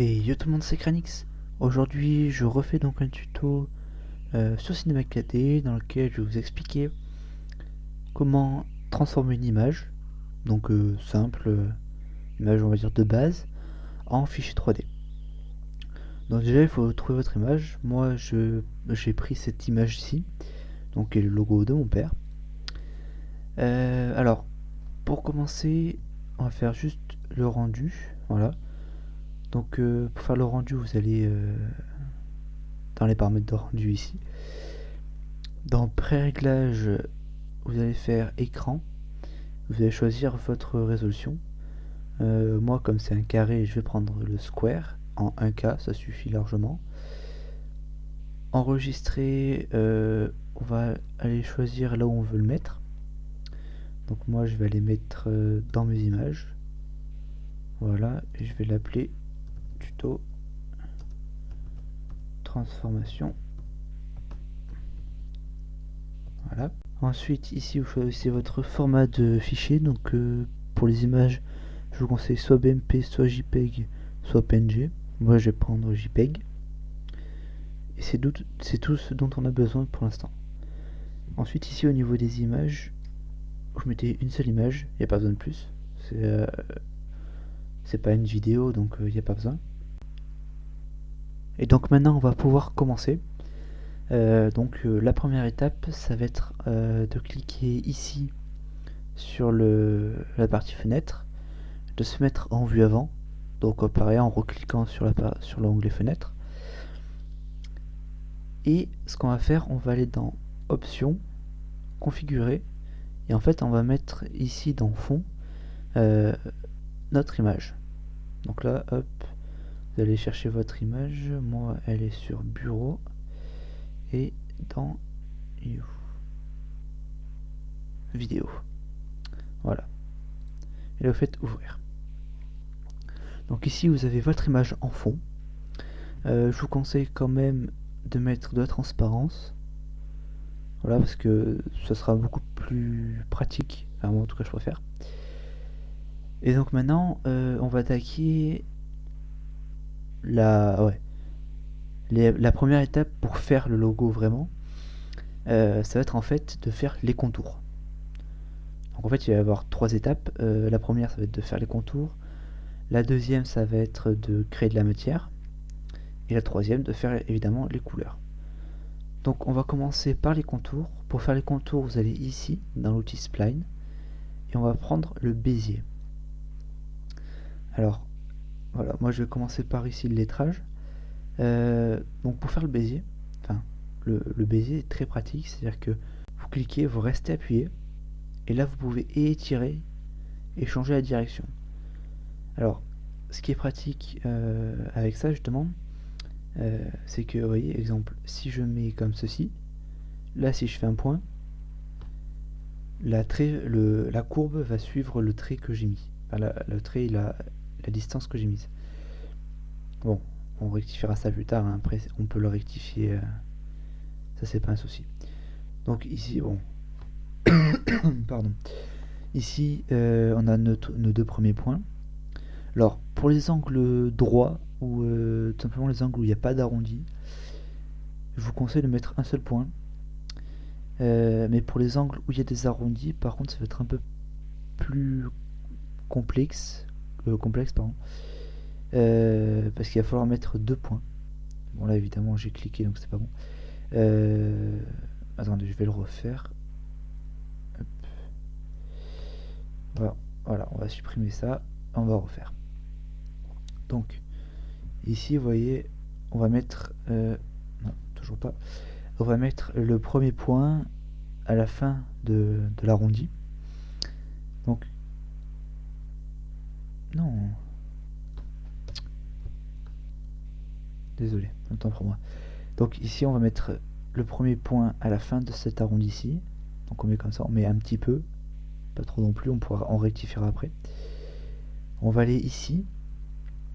Et yo tout le monde, c'est Cranix. Aujourd'hui, je refais donc un tuto sur Cinema 4D dans lequel je vais vous expliquer comment transformer une image, donc simple, image on va dire de base, en fichier 3D. Donc déjà, il faut trouver votre image. Moi, j'ai pris cette image ici, donc qui est le logo de mon père. Alors, pour commencer, on va faire juste le rendu, voilà. Donc pour faire le rendu, vous allez dans les paramètres de rendu ici. Dans pré-réglage, vous allez faire écran. Vous allez choisir votre résolution. Moi, comme c'est un carré, je vais prendre le square en 1K, ça suffit largement. Enregistrer, on va aller choisir là où on veut le mettre. Donc moi, je vais aller mettre dans mes images. Voilà, et je vais l'appeler tuto transformation. Voilà. Ensuite, ici, vous choisissez votre format de fichier. Donc, pour les images, je vous conseille soit BMP, soit JPEG, soit PNG. Moi, je vais prendre JPEG. Et c'est tout ce dont on a besoin pour l'instant. Ensuite, ici, au niveau des images, vous mettez une seule image. Il n'y a pas besoin de plus. C'est pas une vidéo, donc il n'y a pas besoin. Et donc, maintenant, on va pouvoir commencer. La première étape, ça va être de cliquer ici sur la partie fenêtre, de se mettre en vue avant, donc pareil en recliquant sur l'onglet fenêtre. Et ce qu'on va faire, on va aller dans options, configurer, et en fait on va mettre ici dans fond notre image. Donc là, hop, vous allez chercher votre image. Moi, elle est sur bureau et dans vidéo. Voilà. Et là, vous faites ouvrir. Donc ici, vous avez votre image en fond. Je vous conseille quand même de mettre de la transparence. Voilà, parce que ça sera beaucoup plus pratique. Enfin, moi, en tout cas, je préfère. Et donc maintenant, on va attaquer la première étape pour faire le logo vraiment. Ça va être en fait de faire les contours. Donc en fait, il va y avoir 3 étapes. La première, ça va être de faire les contours. La deuxième, ça va être de créer de la matière. Et la troisième, de faire évidemment les couleurs. Donc on va commencer par les contours. Pour faire les contours, vous allez ici, dans l'outil Spline, et on va prendre le Bézier. Alors, voilà, moi je vais commencer par ici le lettrage. Donc pour faire le Bézier, enfin, le Bézier est très pratique, c'est-à-dire que vous cliquez, vous restez appuyé, et là vous pouvez étirer et changer la direction. Alors, ce qui est pratique avec ça justement, c'est que, vous voyez, exemple, si je mets comme ceci, là si je fais un point, la courbe va suivre le trait que j'ai mis, enfin, le trait et la distance que j'ai mise. Bon, on rectifiera ça plus tard, hein. Après on peut le rectifier, ça c'est pas un souci. Donc ici, bon, pardon, ici on a nos 2 premiers points. Alors pour les angles droits ou tout simplement les angles où il n'y a pas d'arrondi, je vous conseille de mettre un seul point. Mais pour les angles où il y a des arrondis, par contre, ça va être un peu plus complexe, pardon, parce qu'il va falloir mettre 2 points. Bon là évidemment j'ai cliqué donc c'est pas bon. Attendez, je vais le refaire. Hop. Voilà, on va supprimer ça, on va refaire. Donc ici vous voyez, on va mettre non, toujours pas. On va mettre le premier point à la fin de l'arrondi. Donc non, désolé, autant pour moi. Donc ici on va mettre le premier point à la fin de cet arrondi ici. Donc on met comme ça, on met un petit peu, pas trop non plus, on pourra en rectifier après. On va aller ici.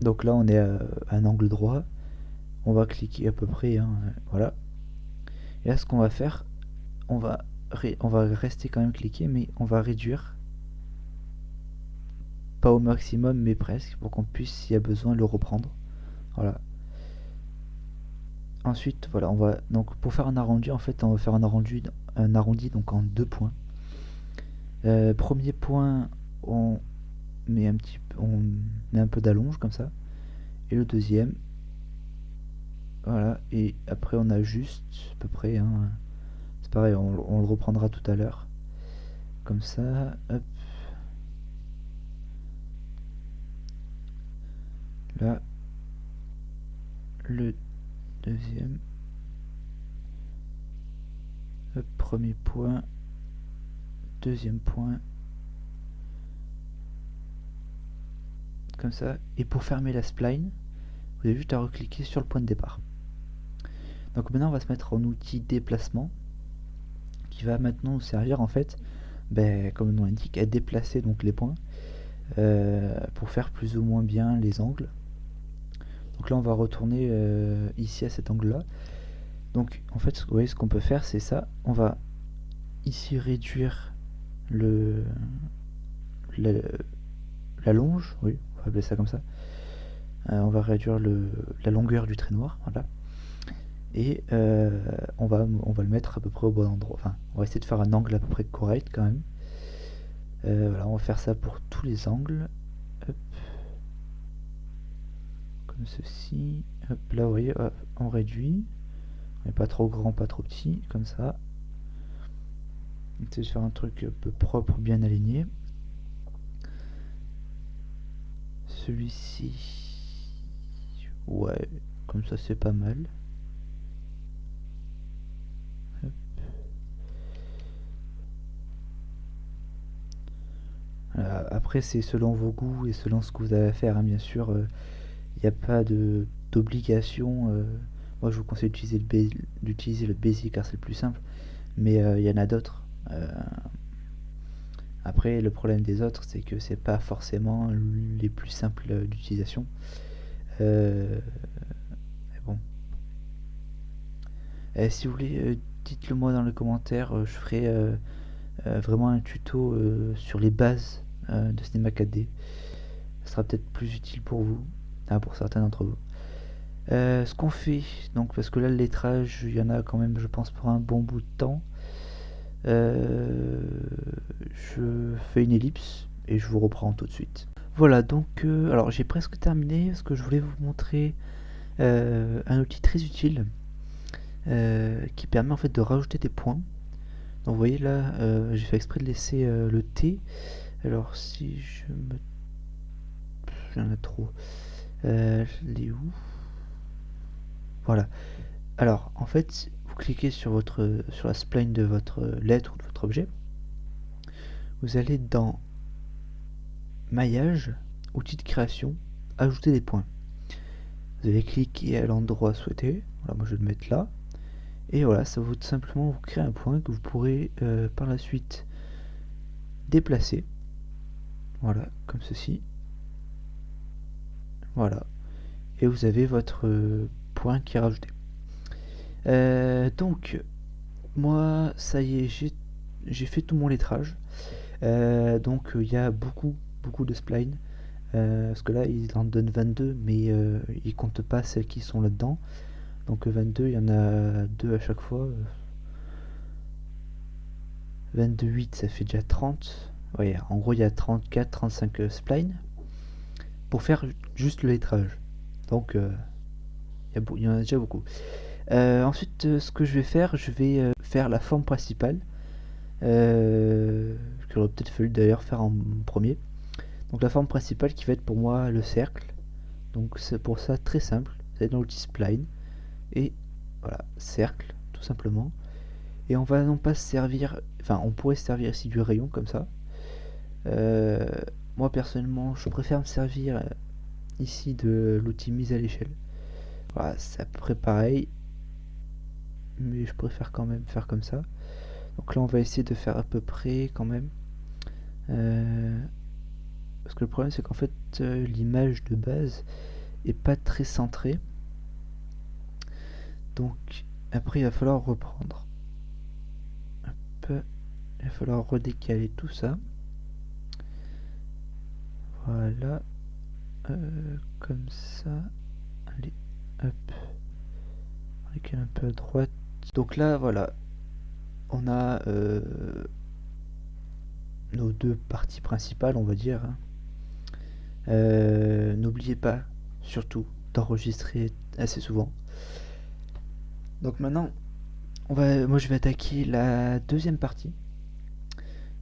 Donc là on est à un angle droit. On va cliquer à peu près, hein, voilà. Et là ce qu'on va faire, on va rester quand même cliqué, mais on va réduire. Pas au maximum mais presque, pour qu'on puisse, s'il y a besoin, le reprendre. Voilà. Ensuite, voilà, on va donc pour faire un arrondi, en fait, on va faire un arrondi donc en 2 points. Premier point, on on met un peu d'allonge comme ça, et le deuxième, voilà, et après on ajuste à peu près, hein. C'est pareil, on le reprendra tout à l'heure, comme ça, hop, là, le deuxième, hop, premier point, deuxième point, comme ça, et pour fermer la spline, vous avez juste à recliquer sur le point de départ. Donc maintenant on va se mettre en outil déplacement, qui va maintenant nous servir en fait, comme le nom l'indique, à déplacer donc les points pour faire plus ou moins bien les angles. Donc là on va retourner ici à cet angle là. Donc en fait vous voyez ce qu'on peut faire, c'est ça, on va ici réduire la longe, oui on va appeler ça comme ça. On va réduire la longueur du trait noir, voilà. Et on va le mettre à peu près au bon endroit. Enfin, on va essayer de faire un angle à peu près correct quand même. Voilà, on va faire ça pour tous les angles. Hop. Comme ceci. Hop, là vous voyez, hop, on réduit. On n'est pas trop grand, pas trop petit, comme ça. On essaie de faire un truc un peu propre, bien aligné. Celui-ci, ouais, comme ça c'est pas mal. Hop. Voilà, après c'est selon vos goûts et selon ce que vous avez à faire, hein, bien sûr. Il n'y a pas d'obligation. Moi je vous conseille d'utiliser le Bezier car c'est le plus simple, mais il y en a d'autres. Après le problème des autres c'est que c'est pas forcément les plus simples d'utilisation. Mais bon. Si vous voulez, dites-le moi dans les commentaires, je ferai vraiment un tuto sur les bases de Cinema 4D. Ce sera peut-être plus utile pour vous, pour certains d'entre vous. Ce qu'on fait, donc parce que là le lettrage, il y en a quand même je pense pour un bon bout de temps. Je fais une ellipse et je vous reprends tout de suite. Voilà, donc alors j'ai presque terminé parce que je voulais vous montrer un outil très utile qui permet en fait de rajouter des points. Donc vous voyez là, j'ai fait exprès de laisser le T. Alors si je me... J'en ai trop. Je l'ai où? Voilà. Alors en fait, vous cliquez sur la spline de votre lettre ou de votre objet. Vous allez dans maillage, outil de création, ajouter des points. Vous allez cliquer à l'endroit souhaité. Voilà, moi je vais le mettre là. Et voilà, ça va tout simplement vous créer un point que vous pourrez par la suite déplacer. Voilà, comme ceci. Voilà. Et vous avez votre point qui est rajouté. Donc, moi, ça y est, j'ai fait tout mon lettrage. Donc, il y a beaucoup de splines. Parce que là, ils en donnent 22, mais ils comptent pas celles qui sont là-dedans. Donc 22, il y en a 2 à chaque fois. 22, 8, ça fait déjà 30. Ouais, en gros, il y a 34, 35 splines pour faire juste le lettrage. Donc, il y en a déjà beaucoup. Ensuite, ce que je vais faire faire la forme principale. Que j'aurais peut-être fallu d'ailleurs faire en premier. Donc la forme principale qui va être pour moi le cercle. Donc c'est pour ça très simple. C'est dans l'outil spline. Et voilà, cercle, tout simplement. Et on va non pas se servir, enfin on pourrait se servir ici du rayon comme ça. Moi personnellement je préfère me servir ici de l'outil mise à l'échelle. Voilà, c'est à peu près pareil, mais je préfère quand même faire comme ça. Donc là on va essayer de faire à peu près quand même. Parce que le problème c'est qu'en fait l'image de base est pas très centrée. Donc après il va falloir reprendre. Il va falloir redécaler tout ça. Voilà, comme ça. Allez, hop, on est quand même un peu à droite. Donc là, voilà, on a nos deux parties principales, on va dire, hein. N'oubliez pas, surtout, d'enregistrer assez souvent. Donc maintenant, moi je vais attaquer la deuxième partie,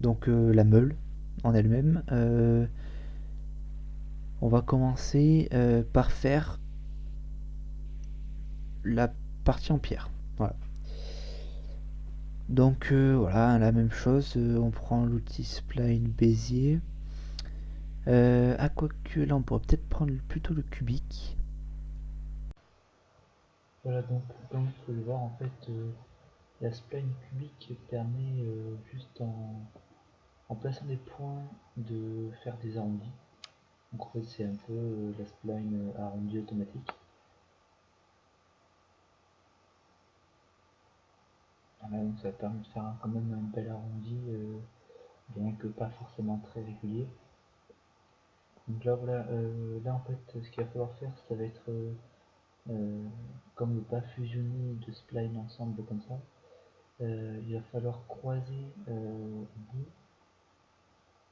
donc la meule en elle-même. On va commencer par faire la partie en pierre. Voilà. Donc voilà, la même chose, on prend l'outil spline Bézier. Quoique là on pourrait peut-être prendre plutôt le cubique. Voilà, donc comme vous pouvez le voir, en fait, la spline cubique permet juste en plaçant des points de faire des arrondis. Donc en fait c'est un peu la spline arrondie automatique. Voilà, donc ça permet de faire quand même un bel arrondi, bien que pas forcément très régulier. Donc là voilà, là en fait ce qu'il va falloir faire ça va être comme ne pas fusionner deux splines ensemble comme ça, il va falloir croiser au bout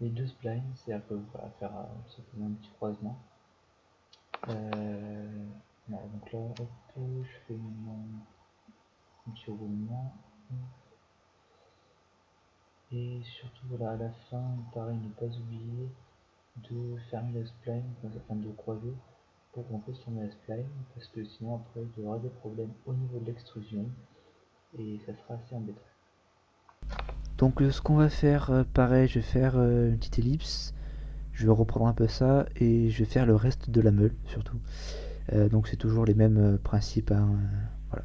les deux splines, c'est-à-dire que voilà, faire simplement un petit croisement. Voilà, donc là hop, je fais mon petit roulement. Et surtout voilà, à la fin, pareil, ne pas oublier de fermer la spline, enfin de croiser pour qu'on puisse tourner la spline, parce que sinon après il y aura des problèmes au niveau de l'extrusion et ça sera assez embêtant. Donc ce qu'on va faire, pareil, je vais faire une petite ellipse, je vais reprendre un peu ça et je vais faire le reste de la meule surtout. Donc c'est toujours les mêmes principes, hein, voilà.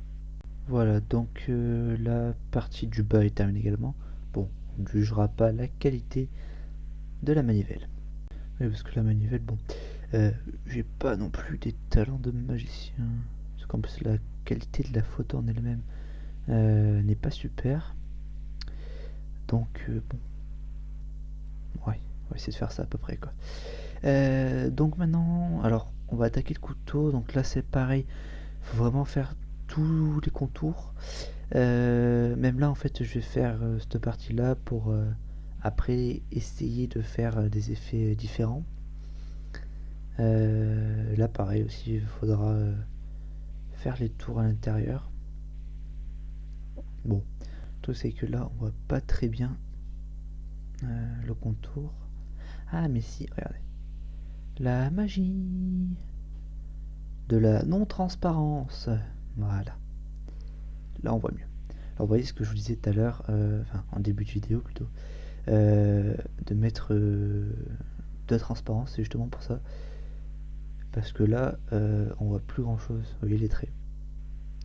Voilà, donc la partie du bas est terminée également. Bon, on ne jugera pas la qualité de la manivelle. Oui, parce que la manivelle, bon, j'ai pas non plus des talents de magicien. Parce qu'en plus la qualité de la photo en elle-même n'est pas super. Donc bon, ouais, on va essayer de faire ça à peu près quoi. Donc maintenant, alors on va attaquer le couteau. Donc là c'est pareil, faut vraiment faire tous les contours. Même là en fait je vais faire cette partie là pour après essayer de faire des effets différents. Là pareil aussi il faudra faire les tours à l'intérieur. Bon, tout c'est que là on voit pas très bien le contour. Ah mais si, regardez. La magie de la non-transparence. Voilà. Là on voit mieux. Alors vous voyez ce que je vous disais tout à l'heure, enfin en début de vidéo plutôt, de mettre de la transparence, c'est justement pour ça. Parce que là on voit plus grand chose, vous voyez les traits.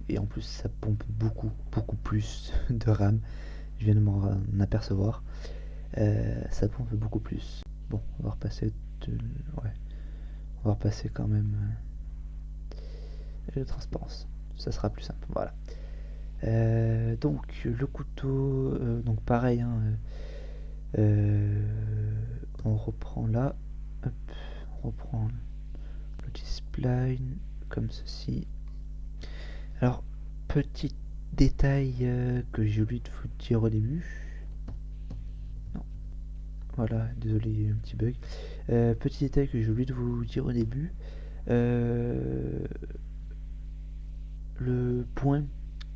Et en plus ça pompe beaucoup plus de RAM, je viens de m'en apercevoir. Ça pompe beaucoup plus. Bon, on va repasser ouais. On va repasser quand même la transparence. Ça sera plus simple. Voilà. Donc le couteau, donc pareil, hein, on reprend là, hop, on reprend le spline comme ceci. Alors petit détail que j'ai oublié de vous dire au début. Non, voilà, désolé, un petit bug. Petit détail que j'ai oublié de vous dire au début. Le point,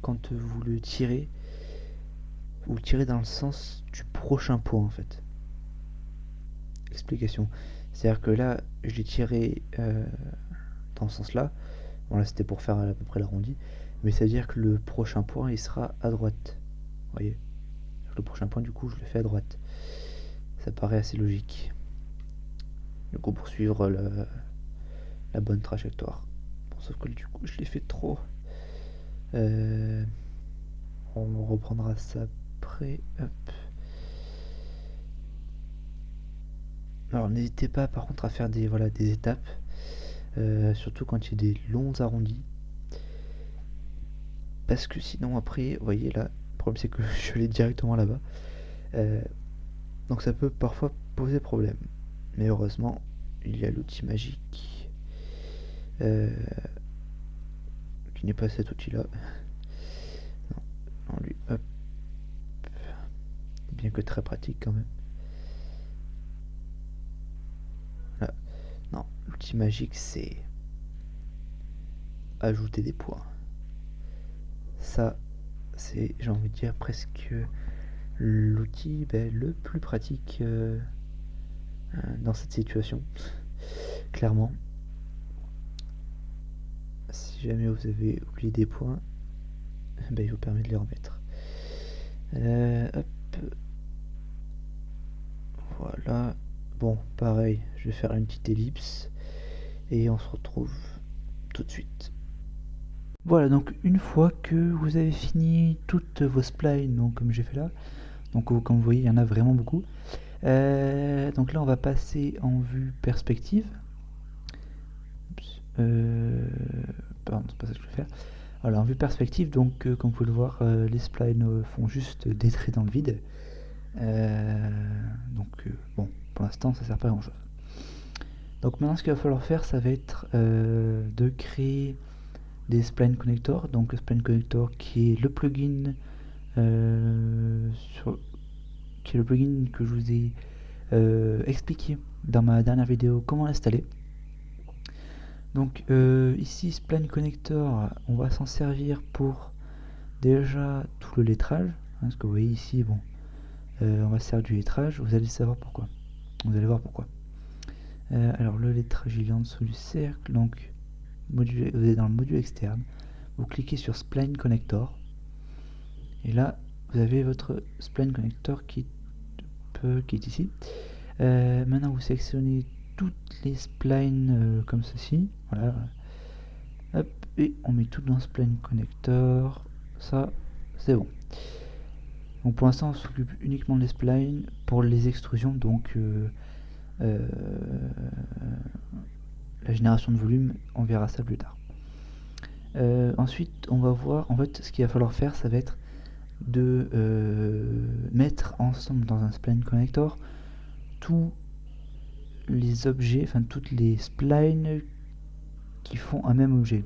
quand vous le tirez, vous le tirez dans le sens du prochain point en fait. Explication. C'est-à-dire que là, je l'ai tiré dans ce sens-là. Bon là c'était pour faire à peu près l'arrondi. Mais ça veut dire que le prochain point il sera à droite. Vous voyez. Le prochain point du coup je le fais à droite. Ça paraît assez logique. Du coup pour suivre la bonne trajectoire. Bon, sauf que du coup je l'ai fait trop. On reprendra ça après. Hop. Alors n'hésitez pas par contre à faire des étapes. Surtout quand il y a des longs arrondis. Parce que sinon après, vous voyez là, le problème c'est que je suis allé directement là-bas. Donc ça peut parfois poser problème. Mais heureusement, il y a l'outil magique. qui n'est pas cet outil-là. Non, non, lui, hop. Bien que très pratique quand même. Là, non, l'outil magique, c'est ajouter des points. Ça, c'est, j'ai envie de dire, presque l'outil le plus pratique dans cette situation. Clairement, si jamais vous avez oublié des points, il vous permet de les remettre. Hop. Voilà. Bon, pareil, je vais faire une petite ellipse et on se retrouve tout de suite. Voilà, donc une fois que vous avez fini toutes vos splines, donc comme j'ai fait là, donc comme vous voyez, il y en a vraiment beaucoup. Donc là, on va passer en vue perspective. Pardon, c'est pas ça que je vais faire. Voilà, en vue perspective, donc comme vous pouvez le voir, les splines font juste des traits dans le vide. Bon, pour l'instant, ça sert pas à grand chose. Donc maintenant, ce qu'il va falloir faire, ça va être de créer des spline connectors. Donc le spline connector qui est le plugin que je vous ai expliqué dans ma dernière vidéo comment l'installer. Donc ici spline connector, on va s'en servir pour déjà tout le lettrage, hein, ce que vous voyez ici. Bon, on va se servir du lettrage, vous allez savoir pourquoi. Vous allez voir pourquoi. Alors le lettrage il est en dessous du cercle, donc module, vous êtes dans le module externe, vous cliquez sur spline connector et là vous avez votre spline connector qui est ici. Maintenant vous sélectionnez toutes les splines comme ceci, voilà. Hop, et on met tout dans spline connector, ça c'est bon. Donc pour l'instant on s'occupe uniquement des splines pour les extrusions, donc la génération de volume, on verra ça plus tard. Ensuite, on va voir, en fait, ce qu'il va falloir faire, ça va être de mettre ensemble dans un spline connector tous les objets, enfin toutes les splines qui font un même objet.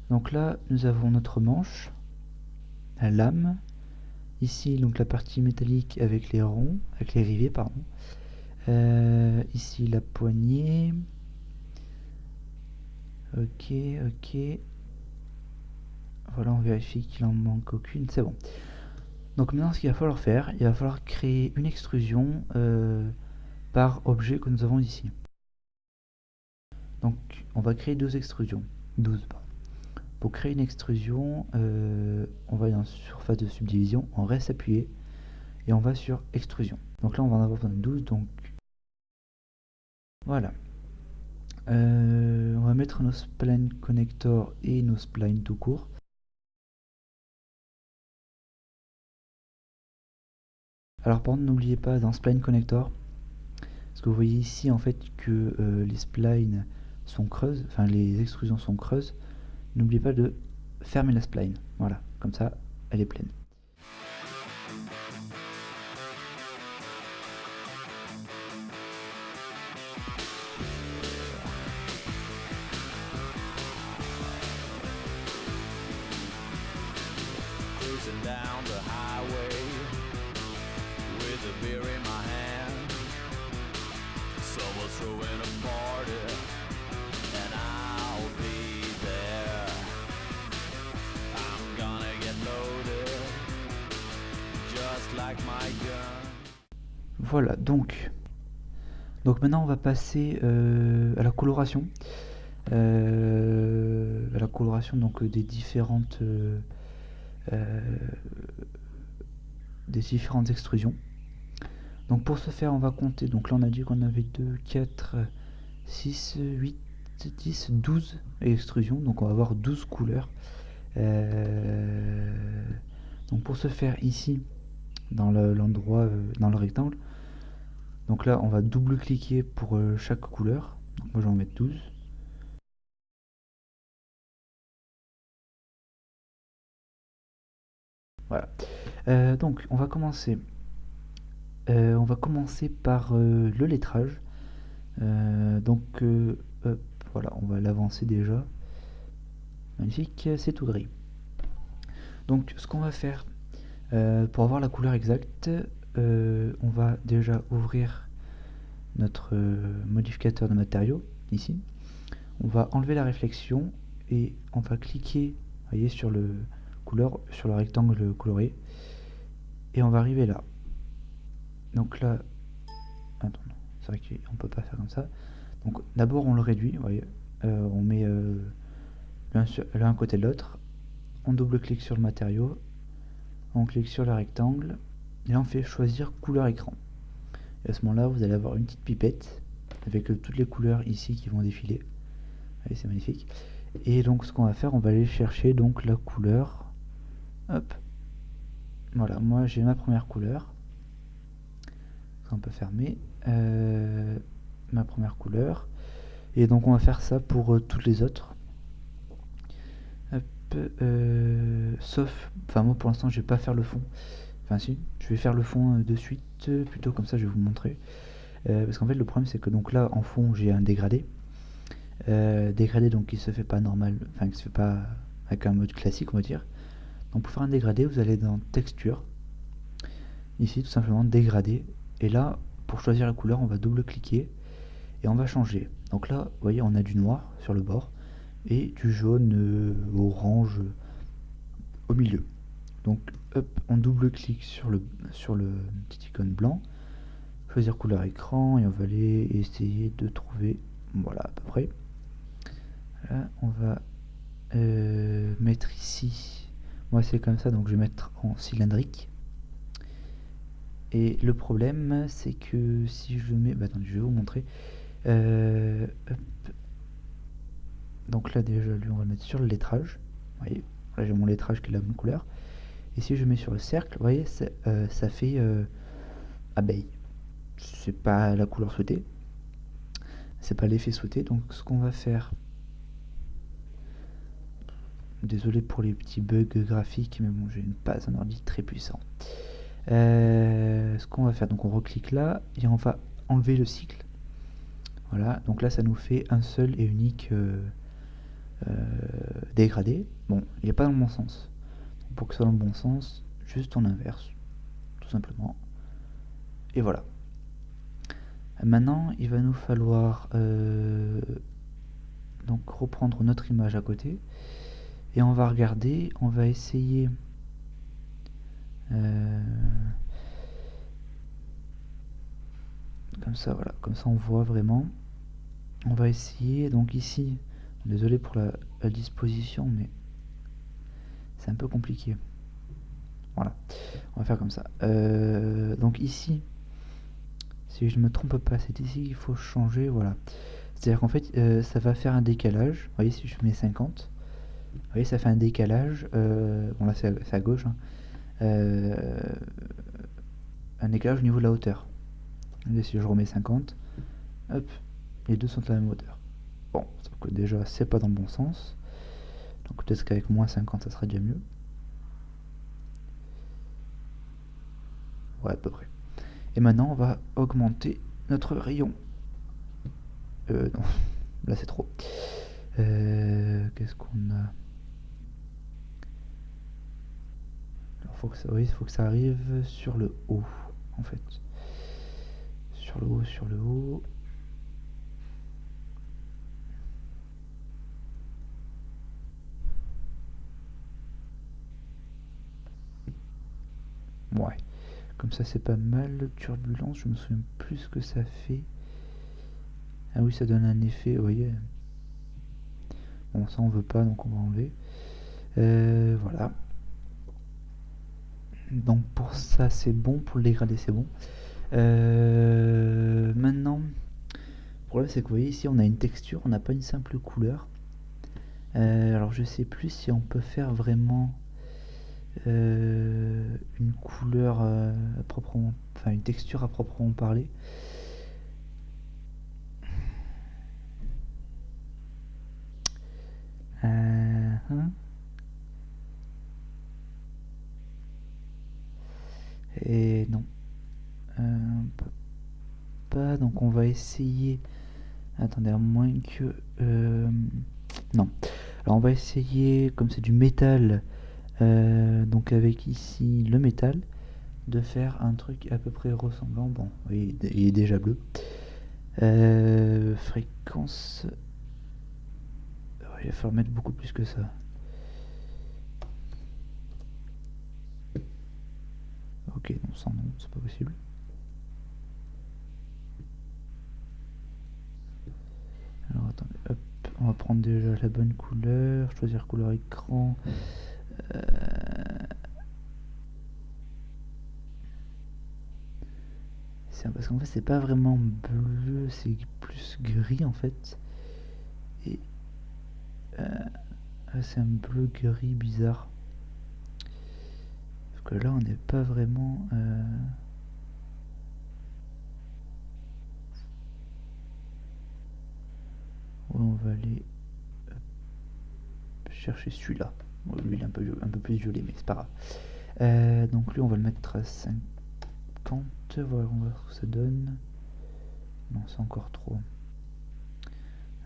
Donc là, nous avons notre manche, la lame, ici donc la partie métallique avec les ronds, avec les rivets, pardon. Ici la poignée. Ok, ok. Voilà, on vérifie qu'il en manque aucune, c'est bon. Donc maintenant, ce qu'il va falloir faire, il va falloir créer une extrusion par objet que nous avons ici. Donc on va créer 12 extrusions. 12, pardon. Pour créer une extrusion, on va dans surface de subdivision, on reste appuyé et on va sur extrusion. Donc là on va en avoir besoin de 12, donc voilà. On va mettre nos spline connectors et nos splines tout court. Alors par contre n'oubliez pas dans spline connector, parce que vous voyez ici en fait que les splines sont creuses, enfin les extrusions sont creuses. N'oubliez pas de fermer la spline, voilà, comme ça elle est pleine. Down the highway with a beer in my hand. Someone's throwing a party and I'll be there. I'm gonna get loaded just like my gun. Voilà, donc maintenant on va passer à la coloration. Donc des différentes extrusions. Donc pour ce faire on va compter, donc là on a dit qu'on avait 2, 4, 6, 8, 10, 12 extrusions, donc on va avoir 12 couleurs. Donc pour ce faire ici, dans l'endroit, dans le rectangle, donc là on va double cliquer pour chaque couleur, donc moi je vais en mettre 12. Voilà. Donc on va commencer par le lettrage. Hop, voilà, on va l'avancer déjà. Magnifique, c'est tout gris. Donc ce qu'on va faire pour avoir la couleur exacte, on va déjà ouvrir notre modificateur de matériaux ici. On va enlever la réflexion et on va cliquer, voyez, sur le rectangle coloré, et on va arriver là. Donc là, attends, c'est vrai qu'on peut pas faire comme ça. Donc d'abord on le réduit, vous voyez, on met l'un à côté de l'autre, on double-clique sur le matériau, on clique sur le rectangle, et là on fait choisir couleur écran. Et à ce moment-là, vous allez avoir une petite pipette avec toutes les couleurs ici qui vont défiler. Allez, c'est magnifique. Et donc ce qu'on va faire, on va aller chercher donc la couleur. Hop. Voilà, moi j'ai ma première couleur. On peut fermer. Ma première couleur. Et donc on va faire ça pour toutes les autres. Hop. Sauf, enfin moi pour l'instant je vais pas faire le fond. Enfin si, je vais faire le fond de suite. Plutôt comme ça je vais vous montrer. Parce qu'en fait le problème c'est que donc là en fond j'ai un dégradé. Dégradé donc qui se fait pas normal, enfin qui se fait pas avec un mode classique on va dire. Donc pour faire un dégradé vous allez dans texture, ici tout simplement dégradé, et là pour choisir la couleur on va double cliquer et on va changer. Donc là vous voyez on a du noir sur le bord et du jaune orange au milieu. Donc hop, on double clique sur le petit icône blanc, choisir couleur écran, et on va aller essayer de trouver, voilà à peu près. Là on va mettre ici, moi c'est comme ça donc je vais mettre en cylindrique. Et le problème c'est que si je mets, attendez je vais vous montrer. Hop. Donc là déjà lui on va le mettre sur le lettrage, vous voyez, là j'ai mon lettrage qui est la bonne couleur. Et si je mets sur le cercle, vous voyez ça fait abeille, c'est pas la couleur souhaitée, c'est pas l'effet souhaité. Donc ce qu'on va faire, désolé pour les petits bugs graphiques mais bon j'ai pas un ordi très puissant. Ce qu'on va faire, donc on reclique là et on va enlever le cycle. Voilà, donc là ça nous fait un seul et unique dégradé. Bon, il n'est pas dans le bon sens. Donc, pour que ce soit dans le bon sens, juste on inverse, tout simplement. Et voilà. Maintenant, il va nous falloir donc reprendre notre image à côté et on va regarder, on va essayer comme ça, voilà, comme ça on voit vraiment. On va essayer, donc ici, désolé pour la disposition, mais c'est un peu compliqué. Voilà, on va faire comme ça. Donc ici, si je ne me trompe pas, c'est ici qu'il faut changer, voilà. C'est-à-dire qu'en fait, ça va faire un décalage. Vous voyez, si je mets 50, vous voyez, ça fait un décalage. Bon là, c'est à gauche. Hein, un décalage au niveau de la hauteur. Et si je remets 50, hop, les deux sont à la même hauteur. Bon, sauf que déjà, c'est pas dans le bon sens. Donc peut-être qu'avec moins 50, ça sera déjà mieux. Ouais, à peu près. Et maintenant, on va augmenter notre rayon. Non, là c'est trop. Qu'est-ce qu'on a? Alors, faut que ça arrive sur le haut, en fait. Sur le haut, sur le haut. Ouais. Comme ça, c'est pas mal. Turbulence, je me souviens plus ce que ça fait. Ah oui, ça donne un effet, vous voyez. Bon, ça on veut pas, donc on va enlever. Voilà. Donc pour ça, c'est bon. Pour le dégradé, c'est bon. Maintenant, le problème, c'est que vous voyez, ici, on a une texture, on n'a pas une simple couleur. Alors, je sais plus si on peut faire vraiment une couleur à proprement, enfin une texture à proprement parler. Hein. Et non. On peut pas, donc on va essayer... Attendez, à moins que... non. Alors on va essayer, comme c'est du métal, donc avec ici le métal, de faire un truc à peu près ressemblant. Bon, il est déjà bleu. Fréquence... il va falloir mettre beaucoup plus que ça. Ok, non, sans nom, c'est pas possible. Alors attendez, hop, on va prendre déjà la bonne couleur, choisir couleur écran. Parce qu'en fait c'est pas vraiment bleu, c'est plus gris en fait. Et c'est un bleu gris bizarre. Parce que là on n'est pas vraiment... Ouais, on va aller chercher celui-là. Bon, lui il est un peu plus violet mais c'est pas grave. Donc lui on va le mettre à 50. Voilà, on va voir ce que ça donne. Non, c'est encore trop.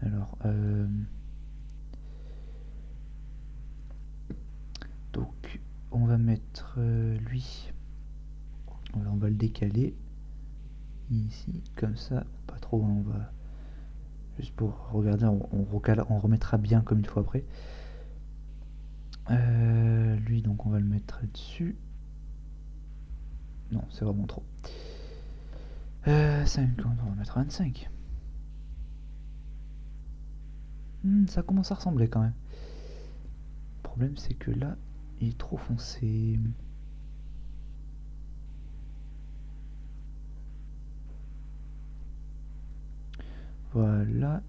Alors, donc, on va mettre lui. Voilà, on va le décaler ici, comme ça. Pas trop, hein, on va juste pour regarder. On remettra bien comme il faut après. Lui, donc, on va le mettre dessus. Non, c'est vraiment trop. 50, on va mettre 25. Ça commence à ressembler quand même. Le problème, c'est que là, il est trop foncé. Voilà.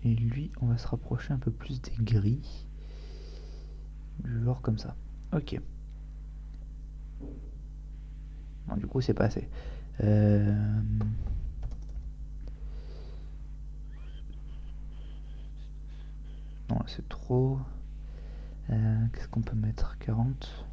Et lui, on va se rapprocher un peu plus des gris. Du genre comme ça. Ok. Bon, du coup, c'est pas assez. Non, c'est trop. Qu'est-ce qu'on peut mettre? 40.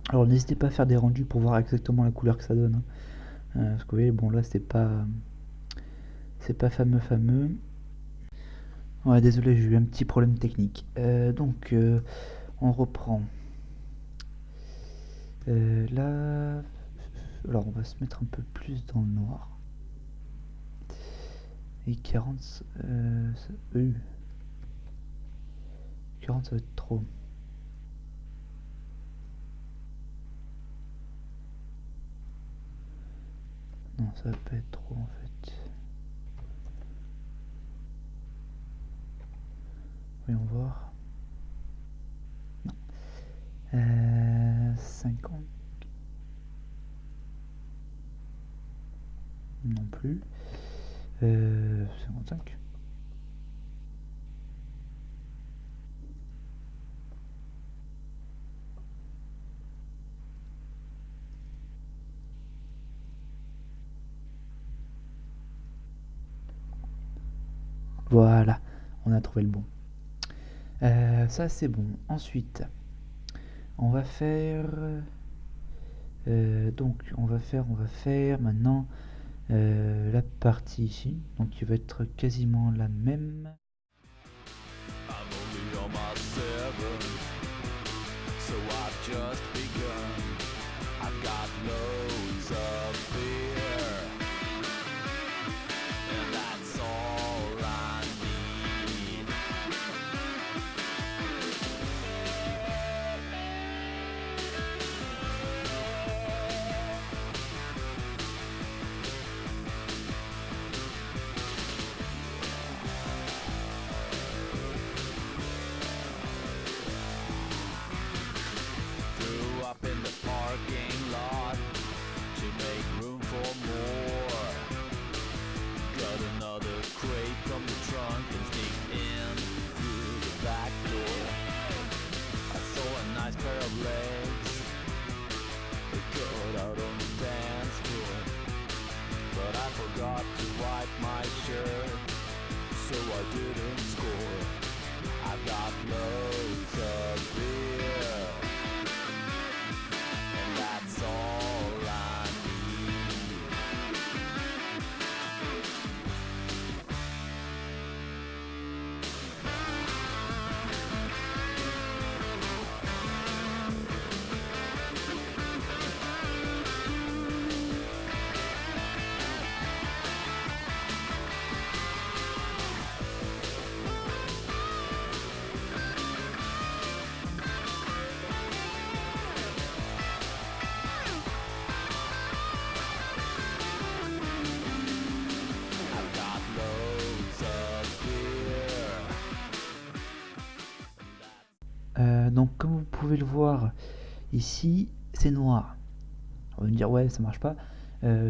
Alors n'hésitez pas à faire des rendus pour voir exactement la couleur que ça donne, hein. Parce que vous voyez, bon là c'est pas fameux. Ouais, désolé, j'ai eu un petit problème technique. Donc on reprend. Là, alors on va se mettre un peu plus dans le noir. Et 40, 40 ça va être trop. Non, ça va pas être trop en fait. Voyons voir. Non. 50. Non plus. 55. Voilà, on a trouvé le bon. Ça c'est bon. Ensuite, on va faire... donc on va faire maintenant la partie ici. Donc qui va être quasiment la même. I'm only on my seventh, so I've just begun. I've got loads of fear, and that's all I need. didn't score. I've got loads of beer, and that's all I need. I've got loads of beer, and that's Donc comme vous pouvez le voir ici, c'est noir. On va me dire ouais ça marche pas.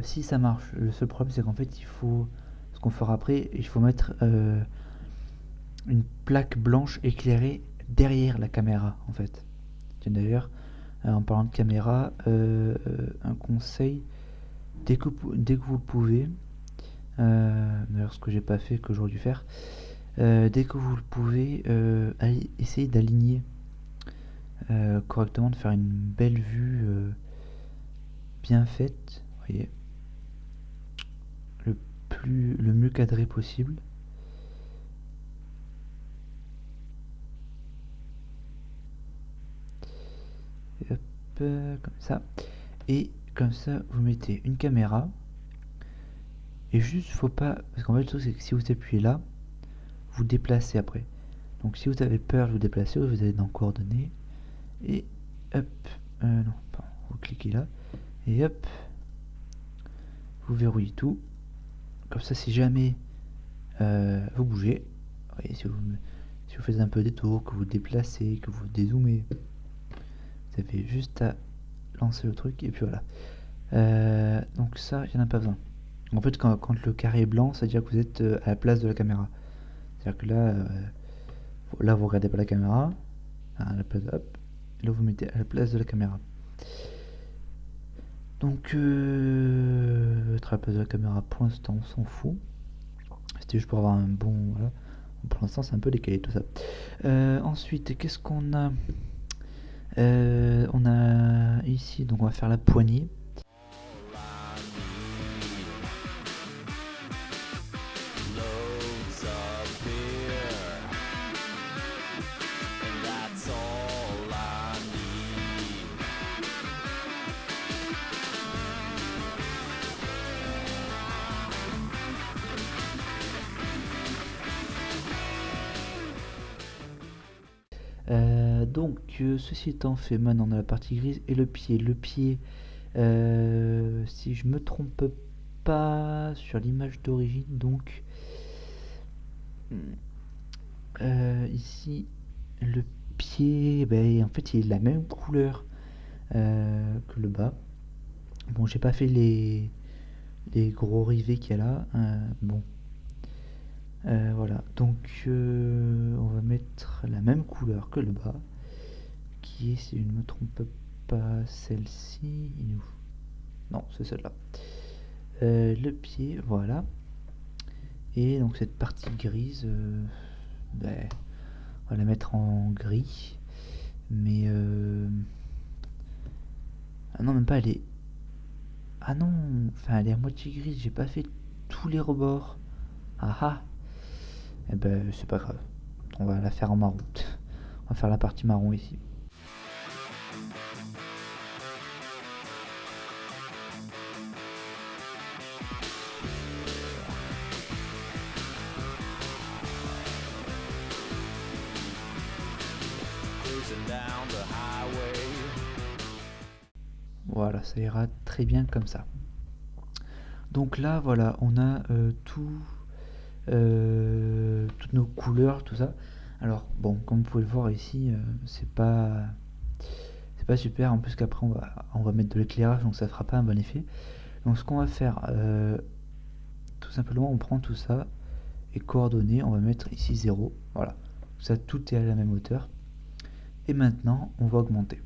Si ça marche, le seul problème c'est qu'en fait il faut, ce qu'on fera après, il faut mettre une plaque blanche éclairée derrière la caméra en fait. Tiens d'ailleurs, en parlant de caméra, un conseil, dès que vous le pouvez, d'ailleurs ce que j'ai pas fait, que j'aurais dû faire, dès que vous le pouvez, allez essayer d'aligner correctement, de faire une belle vue bien faite, vous voyez, le mieux cadré possible. Et hop, comme ça. Et comme ça, vous mettez une caméra. Et juste, faut pas, parce qu'en fait, le truc c'est que si vous appuyez là, vous déplacez après. Donc si vous avez peur de vous déplacer, vous allez dans coordonnées et hop, non, pardon, vous cliquez là et hop, vous verrouillez tout. Comme ça, si jamais vous bougez, vous voyez, si vous faites un peu des tours, que vous déplacez, que vous dézoomez, vous avez juste à lancer le truc et puis voilà. Donc ça, il n'y en a pas besoin. En fait, quand le carré est blanc, ça veut dire que vous êtes à la place de la caméra. C'est-à-dire que là, vous regardez pas la caméra, à la place, hop, et là vous mettez à la place de la caméra. Donc, être à la place de la caméra, pour l'instant, on s'en fout. C'était juste pour avoir un bon, voilà. Pour l'instant, c'est un peu décalé tout ça. Ensuite, qu'est-ce qu'on a? On a ici, donc on va faire la poignée. all I need. Loads of beer, and that's all I need. Donc, ceci étant fait, maintenant on a la partie grise et le pied. Le pied, si je me trompe pas sur l'image d'origine, donc ici le pied, ben, en fait il est de la même couleur que le bas. Bon, j'ai pas fait les gros rivets qu'il y a là. Bon, voilà. Donc on va mettre la même couleur que le bas, qui est, si je ne me trompe pas, celle-ci. Non, c'est celle-là. Le pied, voilà. Et donc cette partie grise, ben, on va la mettre en gris. Mais ah non, même pas, elle est... Ah non, enfin elle est à moitié grise, j'ai pas fait tous les rebords. Ah ah. Eh ben c'est pas grave, on va la faire en marron. On va faire la partie marron ici. Cruising down the highway. Voilà, ça ira très bien comme ça. Donc là, voilà, on a toutes nos couleurs, tout ça. Alors bon, comme vous pouvez le voir ici, c'est pas super. En plus qu'après on va mettre de l'éclairage, donc ça fera pas un bon effet. Donc ce qu'on va faire, tout simplement, on prend tout ça et coordonnées, on va mettre ici 0. Voilà, ça tout est à la même hauteur. Et maintenant, on va augmenter.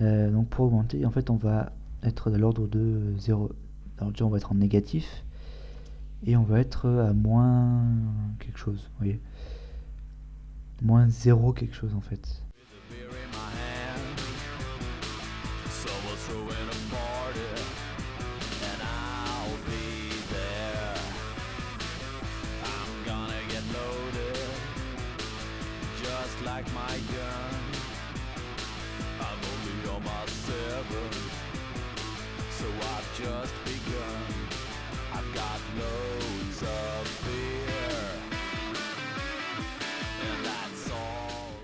Donc pour augmenter, en fait, on va être de l'ordre de 0. Alors déjà, on va être en négatif. et on va être à moins quelque chose, vous voyez, moins 0 quelque chose en fait. With a beer in my hand, someone's throwing a party, and I'll be there. I'm gonna get loaded, just like my gun. I'm only on my seventh, so I've just begun. I've got loads of beer, and that's all.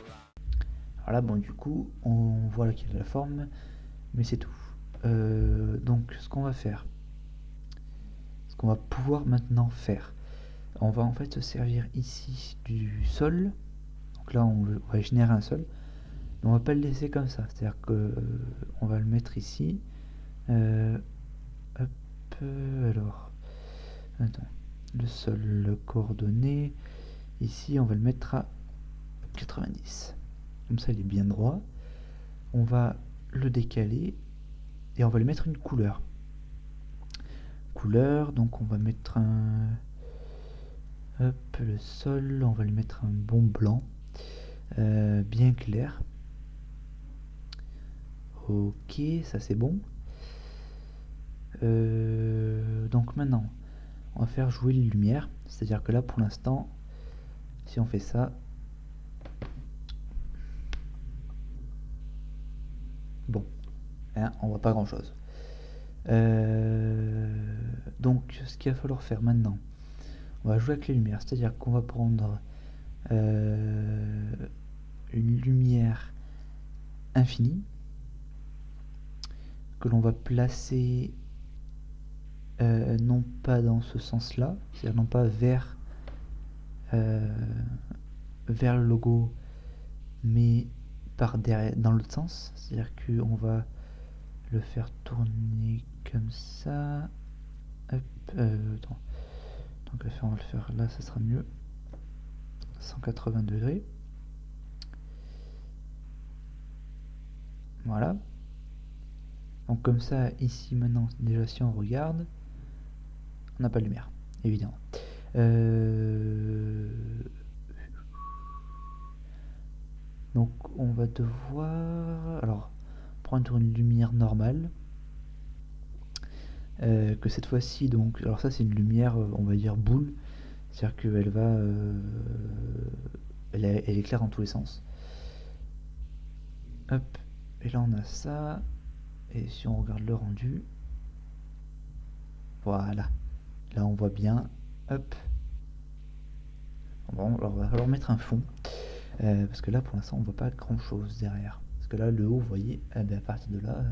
Alors là, bon, du coup, on voit là qu'il y a la forme, mais c'est tout. Donc, ce qu'on va faire, ce qu'on va pouvoir maintenant faire, on va en fait se servir ici du sol. Donc là, on va générer un sol, mais on va pas le laisser comme ça. C'est-à-dire que on va le mettre ici. Hop, alors, attends, le sol, le coordonnées. Ici, on va le mettre à 90. Comme ça, il est bien droit. On va le décaler et on va lui mettre une couleur. Couleur, donc on va mettre un... Hop, le sol, on va lui mettre un bon blanc, bien clair. Ok, ça c'est bon. Donc maintenant, on va faire jouer les lumières. C'est-à-dire que là, pour l'instant, si on fait ça... Bon, hein, on voit pas grand-chose. Donc, ce qu'il va falloir faire maintenant, on va jouer avec les lumières. C'est-à-dire qu'on va prendre une lumière infinie que l'on va placer non pas dans ce sens-là, c'est-à-dire non pas vers le logo, mais par derrière, dans l'autre sens. C'est-à-dire qu'on va le faire tourner comme ça. Hop, attends. Donc on va le faire là, ça sera mieux. 180 degrés. Voilà. Donc comme ça, ici maintenant, déjà si on regarde, on n'a pas de lumière, évidemment. Donc on va devoir alors prendre une lumière normale. Que cette fois-ci, donc, alors ça c'est une lumière, on va dire boule, c'est-à-dire qu'elle va, elle éclaire dans tous les sens. Hop, et là on a ça, et si on regarde le rendu, voilà, là on voit bien, hop. Bon, alors il va falloir mettre un fond, parce que là pour l'instant on voit pas grand chose derrière. Parce que là le haut, vous voyez, eh ben, à partir de là,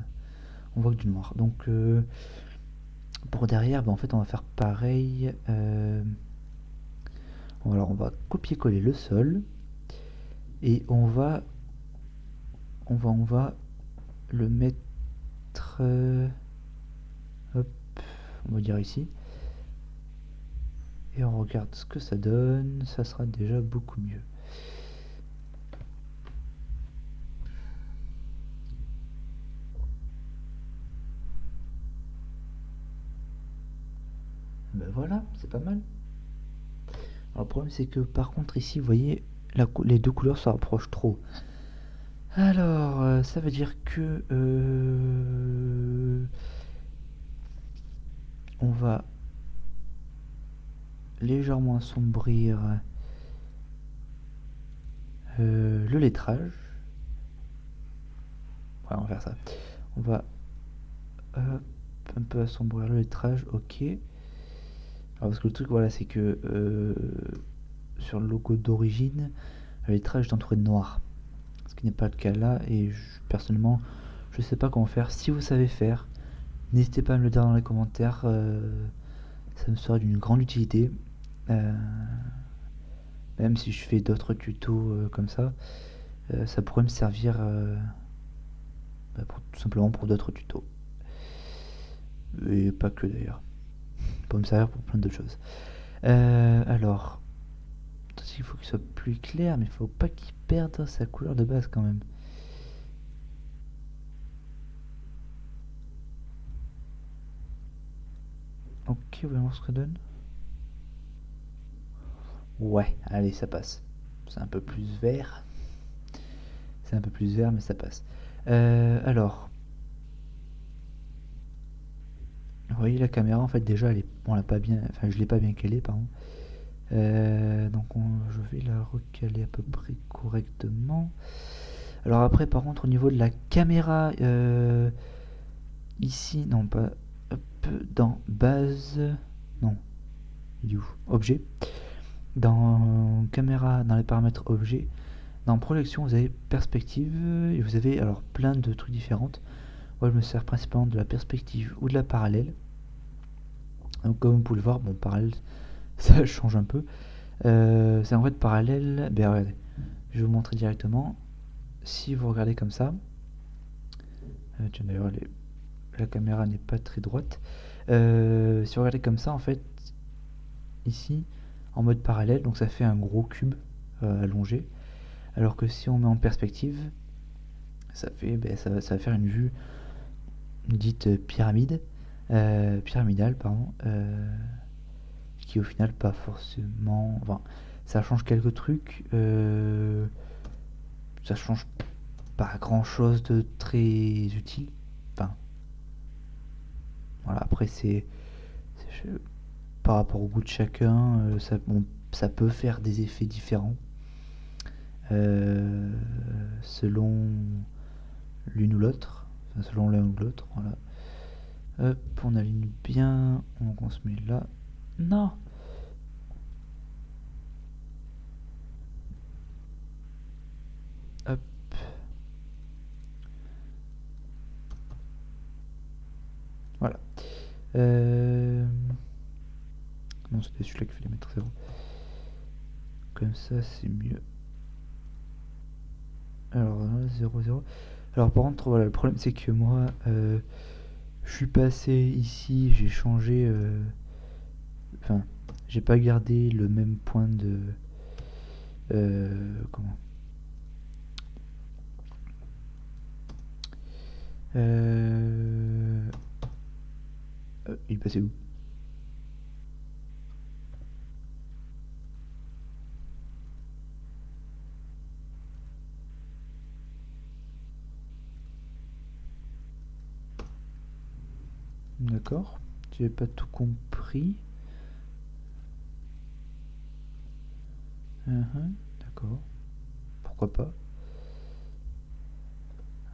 on voit que du noir. Donc pour derrière, ben, en fait on va faire pareil. Alors on va copier-coller le sol et on va le mettre hop, on va dire ici et on regarde ce que ça donne. Ça sera déjà beaucoup mieux. Ben voilà, c'est pas mal. Alors le problème c'est que par contre ici vous voyez les deux couleurs se rapprochent trop. Alors ça veut dire que on va légèrement assombrir le lettrage. Ouais, on va faire ça. On va un peu assombrir le lettrage, ok. Alors parce que le truc voilà c'est que sur le logo d'origine, le lettrage est entouré de noir. Ce qui n'est pas le cas là et personnellement je sais pas comment faire. Si vous savez faire, n'hésitez pas à me le dire dans les commentaires, ça me sera d'une grande utilité. Même si je fais d'autres tutos comme ça pourrait me servir tout simplement pour d'autres tutos. Et pas que d'ailleurs. Pour me servir pour plein d'autres choses. Alors, il faut qu'il soit plus clair, mais il faut pas qu'il perde sa couleur de base quand même. Ok, voyons voir ce que ça donne. Ouais, allez, ça passe. C'est un peu plus vert. C'est un peu plus vert, mais ça passe. Alors, vous voyez la caméra, en fait, déjà, on l'a pas bien, enfin, je l'ai pas bien calée, pardon. Donc, je vais la recaler à peu près correctement. Alors après, par contre, au niveau de la caméra, ici, non, pas, hop, dans base, non, il est où? Objet. Dans caméra, dans les paramètres objet, dans projection, vous avez perspective et vous avez alors plein de trucs différents. Moi, je me sers principalement de la perspective ou de la parallèle. Donc, comme vous pouvez le voir, bon, parallèle, ça change un peu. C'est en fait parallèle. Ben regardez, je vais vous montrer directement. Si vous regardez comme ça, tiens d'ailleurs, la caméra n'est pas très droite. Si vous regardez comme ça, en fait, ici, en mode parallèle, donc ça fait un gros cube allongé. Alors que si on met en perspective, ça fait, ben, ça va faire une vue dite pyramidale, pardon, qui au final pas forcément, enfin, ça change quelques trucs, ça change pas grand chose de très utile, enfin, voilà, après par rapport au goût de chacun, ça peut faire des effets différents selon l'une ou l'autre, enfin, selon l'un ou l'autre, voilà. Hop, on aligne bien, donc on se met là. Non. Hop. Voilà. Non, c'était celui-là qu'il fallait mettre 0. Comme ça, c'est mieux. Alors là, 0, 0. Alors par contre, voilà, le problème c'est que moi, je suis passé ici, j'ai changé... Enfin, j'ai pas gardé le même point de... comment il est passé où? D'accord. J'ai pas tout compris. D'accord. Pourquoi pas?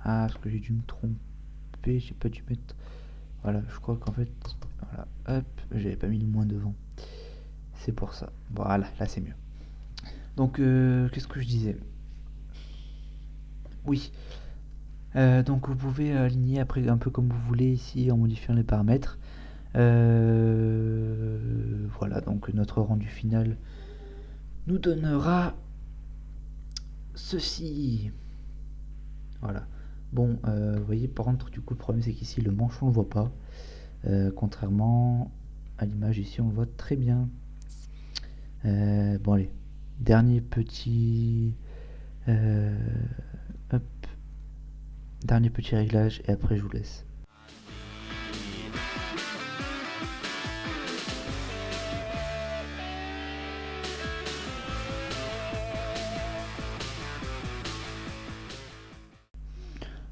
Ah, parce que j'ai dû me tromper, j'ai pas dû mettre... Voilà, je crois qu'en fait... Voilà, hop, j'avais pas mis le moins devant. C'est pour ça. Voilà, là c'est mieux. Donc, qu'est-ce que je disais? Oui. Donc vous pouvez aligner après un peu comme vous voulez ici en modifiant les paramètres. Voilà, donc notre rendu final nous donnera ceci. Voilà. Bon, vous voyez, par contre, du coup, le problème c'est qu'ici le manchon on le voit pas. Contrairement à l'image ici, on le voit très bien. Bon, allez, dernier petit hop, dernier petit réglage et après je vous laisse.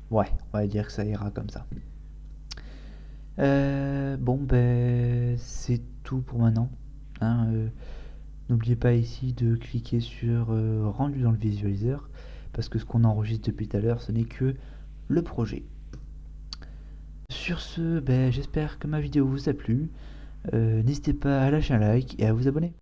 Ouais, on va dire que ça ira comme ça. Bon, ben, c'est tout pour maintenant. Hein, n'oubliez pas ici de cliquer sur rendu dans le visualiseur, parce que ce qu'on enregistre depuis tout à l'heure, ce n'est que le projet. Sur ce, ben, j'espère que ma vidéo vous a plu. N'hésitez pas à lâcher un like et à vous abonner.